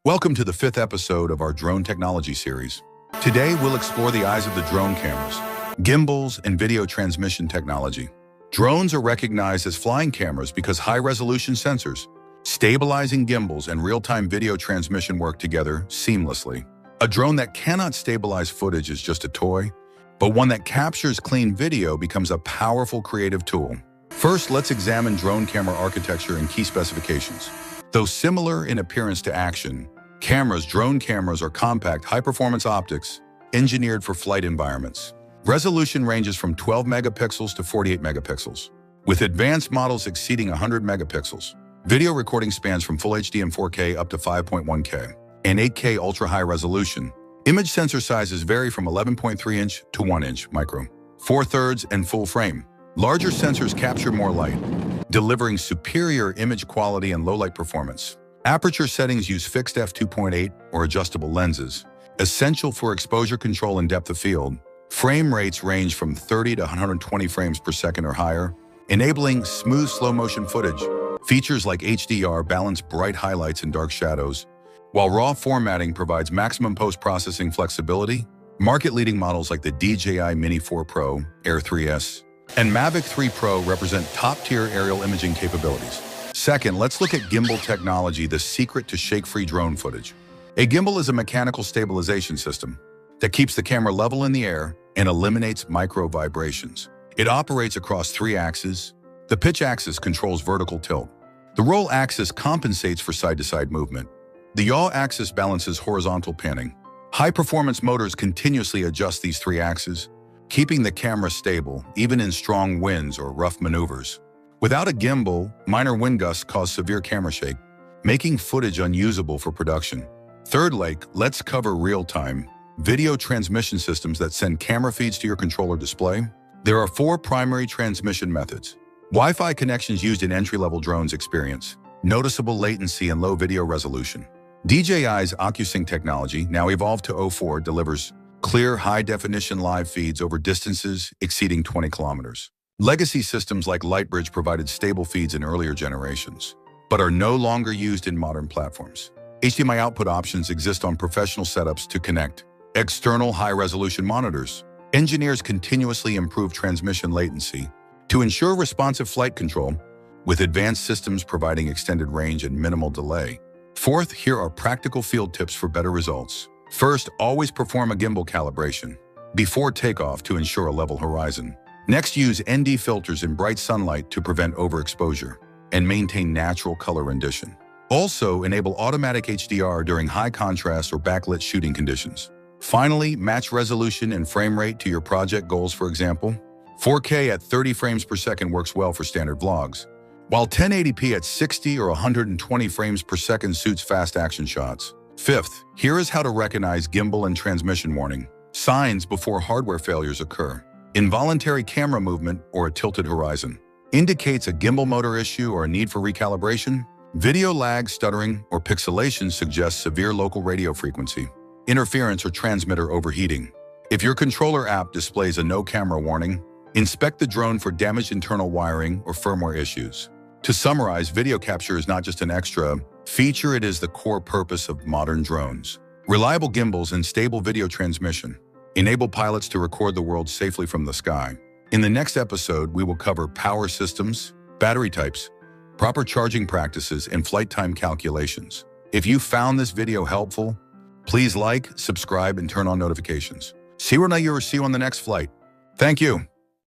Welcome to the 5th episode of our drone technology series. Today, we'll explore the eyes of the drone cameras, gimbals, and video transmission technology. Drones are recognized as flying cameras because high-resolution sensors, stabilizing gimbals, and real-time video transmission work together seamlessly. A drone that cannot stabilize footage is just a toy, but one that captures clean video becomes a powerful creative tool. First, let's examine drone camera architecture and key specifications. Though similar in appearance to action, drone cameras are compact, high-performance optics engineered for flight environments. Resolution ranges from 12 megapixels to 48 megapixels, with advanced models exceeding 100 megapixels. Video recording spans from Full HD and 4K up to 5.1K and 8K ultra-high resolution. Image sensor sizes vary from 11.3-inch to 1-inch micro, 4/3 and full frame. Larger sensors capture more light, delivering superior image quality and low-light performance. Aperture settings use fixed f2.8 or adjustable lenses, essential for exposure control and depth of field. Frame rates range from 30 to 120 frames per second or higher, enabling smooth slow-motion footage. Features like HDR balance bright highlights and dark shadows, while raw formatting provides maximum post-processing flexibility. Market-leading models like the DJI Mini 4 Pro, Air 3S, and Mavic 3 Pro represent top-tier aerial imaging capabilities. Second, let's look at gimbal technology, the secret to shake-free drone footage. A gimbal is a mechanical stabilization system that keeps the camera level in the air and eliminates micro vibrations. It operates across 3 axes. The pitch axis controls vertical tilt. The roll axis compensates for side-to-side movement. The yaw axis balances horizontal panning. High-performance motors continuously adjust these 3 axes, keeping the camera stable even in strong winds or rough maneuvers. Without a gimbal, minor wind gusts cause severe camera shake, making footage unusable for production. Third, let's cover real-time video transmission systems that send camera feeds to your controller display. There are 4 primary transmission methods. Wi-Fi connections used in entry-level drones experience noticeable latency and low video resolution. DJI's OcuSync technology, now evolved to O4, delivers clear, high-definition live feeds over distances exceeding 20 kilometers. Legacy systems like Lightbridge provided stable feeds in earlier generations, but are no longer used in modern platforms. HDMI output options exist on professional setups to connect external high-resolution monitors. Engineers continuously improve transmission latency to ensure responsive flight control, with advanced systems providing extended range and minimal delay. Fourth, here are practical field tips for better results. First, always perform a gimbal calibration before takeoff to ensure a level horizon. Next, use ND filters in bright sunlight to prevent overexposure and maintain natural color rendition. Also, enable automatic HDR during high contrast or backlit shooting conditions. Finally, match resolution and frame rate to your project goals. For example, 4K at 30 frames per second works well for standard vlogs, while 1080p at 60 or 120 frames per second suits fast action shots. Fifth, here is how to recognize gimbal and transmission warning signs before hardware failures occur. Involuntary camera movement or a tilted horizon indicates a gimbal motor issue or a need for recalibration. Video lag, stuttering, or pixelation suggests severe local radio frequency interference or transmitter overheating. If your controller app displays a no camera warning, inspect the drone for damaged internal wiring or firmware issues. To summarize, video capture is not just an extra feature, it is the core purpose of modern drones. Reliable gimbals and stable video transmission enable pilots to record the world safely from the sky. In the next episode, we will cover power systems, battery types, proper charging practices, and flight time calculations. If you found this video helpful, please like, subscribe, and turn on notifications. See you on the next flight. Thank you.